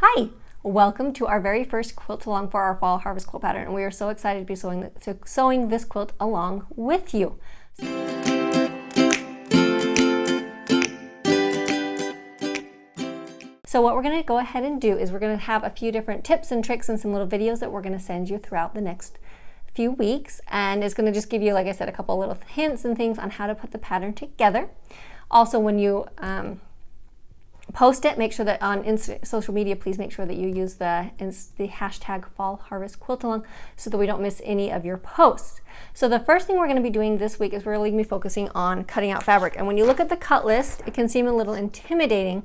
Hi, welcome to our very first quilt along for our fall harvest quilt pattern, and we are so excited to be sewing this quilt along with you. So what we're going to go ahead and do is we're going to have a few different tips and tricks and some little videos that we're going to send you throughout the next few weeks, and it's going to just give you, like I said, a couple little hints and things on how to put the pattern together. Also, when you post it, make sure that on social media, please make sure that you use the hashtag fall harvest quilt along so that we don't miss any of your posts. So the first thing we're going to be doing this week is we're really going to be focusing on cutting out fabric. And when you look at the cut list, it can seem a little intimidating.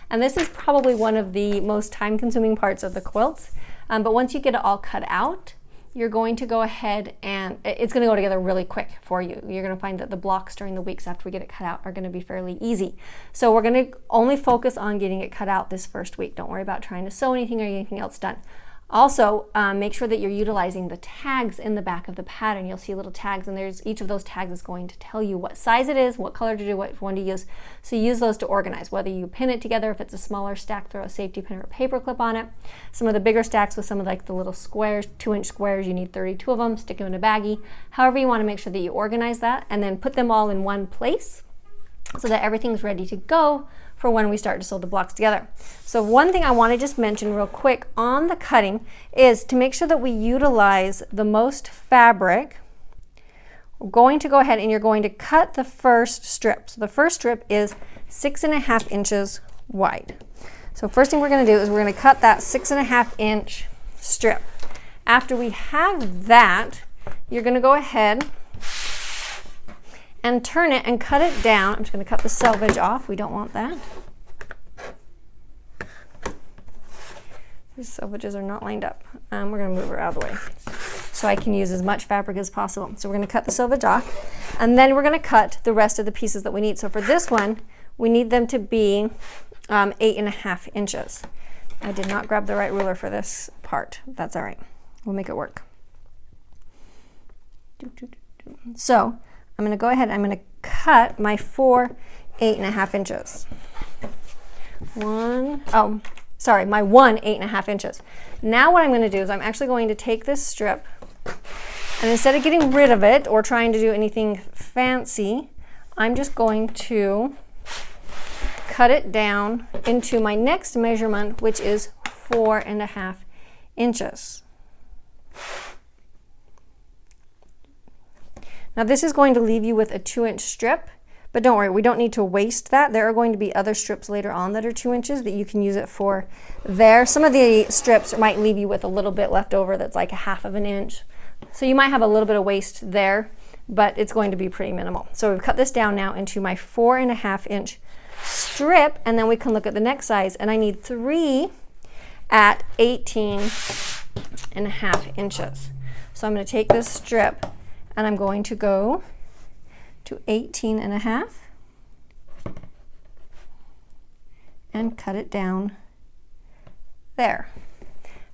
And this is probably one of the most time-consuming parts of the quilt. But once you get it all cut out, you're going to go ahead and it's going to go together really quick for you. You're going to find that the blocks during the weeks after we get it cut out are going to be fairly easy. So we're going to only focus on getting it cut out this first week. Don't worry about trying to sew anything or anything else done. Also, make sure that you're utilizing the tags in the back of the pattern. You'll see little tags, and each of those tags is going to tell you what size it is, what color to do, what one to use. So use those to organize, whether you pin it together. If it's a smaller stack, throw a safety pin or a paper clip on it. Some of the bigger stacks with some of like the little squares, 2-inch squares, you need 32 of them, stick them in a baggie. However you want to make sure that you organize that, and then put them all in one place so that everything's ready to go for when we start to sew the blocks together. So one thing I want to just mention real quick on the cutting is to make sure that we utilize the most fabric. We're going to go ahead and you're going to cut the first strip. So the first strip is 6.5 inches wide. So first thing we're going to do is we're going to cut that 6.5 inch strip. After we have that, you're going to go ahead and turn it and cut it down. I'm just going to cut the selvage off. We don't want that. These selvages are not lined up. We're going to move her out of the way so I can use as much fabric as possible. So we're going to cut the selvage off, and then we're going to cut the rest of the pieces that we need. So for this one, we need them to be 8.5 inches. I did not grab the right ruler for this part. That's all right. We'll make it work. So I'm going to go ahead and I'm going to cut my 4 8.5 inches. My 1 8.5 inches. Now what I'm going to do is I'm actually going to take this strip, and instead of getting rid of it or trying to do anything fancy, I'm just going to cut it down into my next measurement, which is 4.5 inches. Now this is going to leave you with a 2-inch strip, but don't worry, we don't need to waste that. There are going to be other strips later on that are 2 inches that you can use it for there. Some of the strips might leave you with a little bit left over that's like 1/2 inch. So you might have a little bit of waste there, but it's going to be pretty minimal. So we've cut this down now into my 4.5 inch strip, and then we can look at the next size, and I need 3 at 18.5 inches. So I'm going to take this strip and I'm going to go to 18.5 and cut it down there.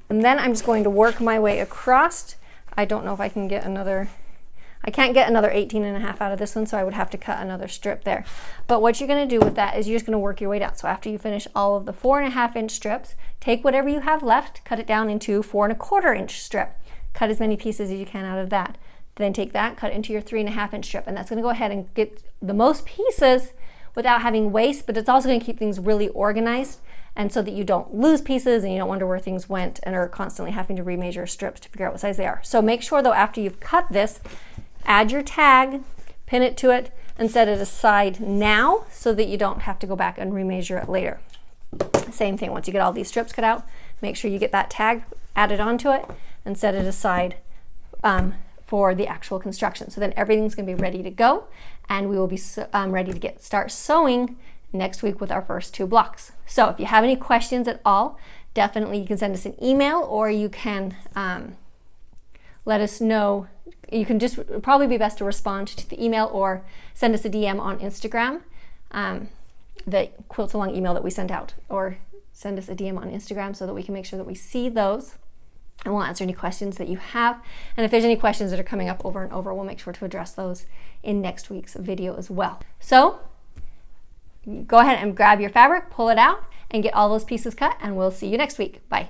And then I'm just going to work my way across. I don't know if I can get I can't get another 18.5 out of this one, so I would have to cut another strip there. But what you're going to do with that is you're just going to work your way down. So after you finish all of the 4.5 inch strips, take whatever you have left, cut it down into 4.25 inch strip. Cut as many pieces as you can out of that. Then take that, cut it into your 3.5 inch strip, and that's going to go ahead and get the most pieces without having waste, but it's also going to keep things really organized, and so that you don't lose pieces and you don't wonder where things went and are constantly having to remeasure strips to figure out what size they are. So make sure though, after you've cut this, add your tag, pin it to it, and set it aside now so that you don't have to go back and remeasure it later. Same thing, once you get all these strips cut out, make sure you get that tag added onto it and set it aside for the actual construction. So then everything's going to be ready to go, and we will be ready to start sewing next week with our first 2 blocks. So if you have any questions at all, definitely you can send us an email, or you can let us know. You can just probably be best to respond to the email or send us a DM on Instagram, the Quilt Along email that we sent out, or send us a DM on Instagram so that we can make sure that we see those. And we'll answer any questions that you have. And if there's any questions that are coming up over and over, we'll make sure to address those in next week's video as well. So go ahead and grab your fabric, pull it out, and get all those pieces cut, and we'll see you next week. Bye.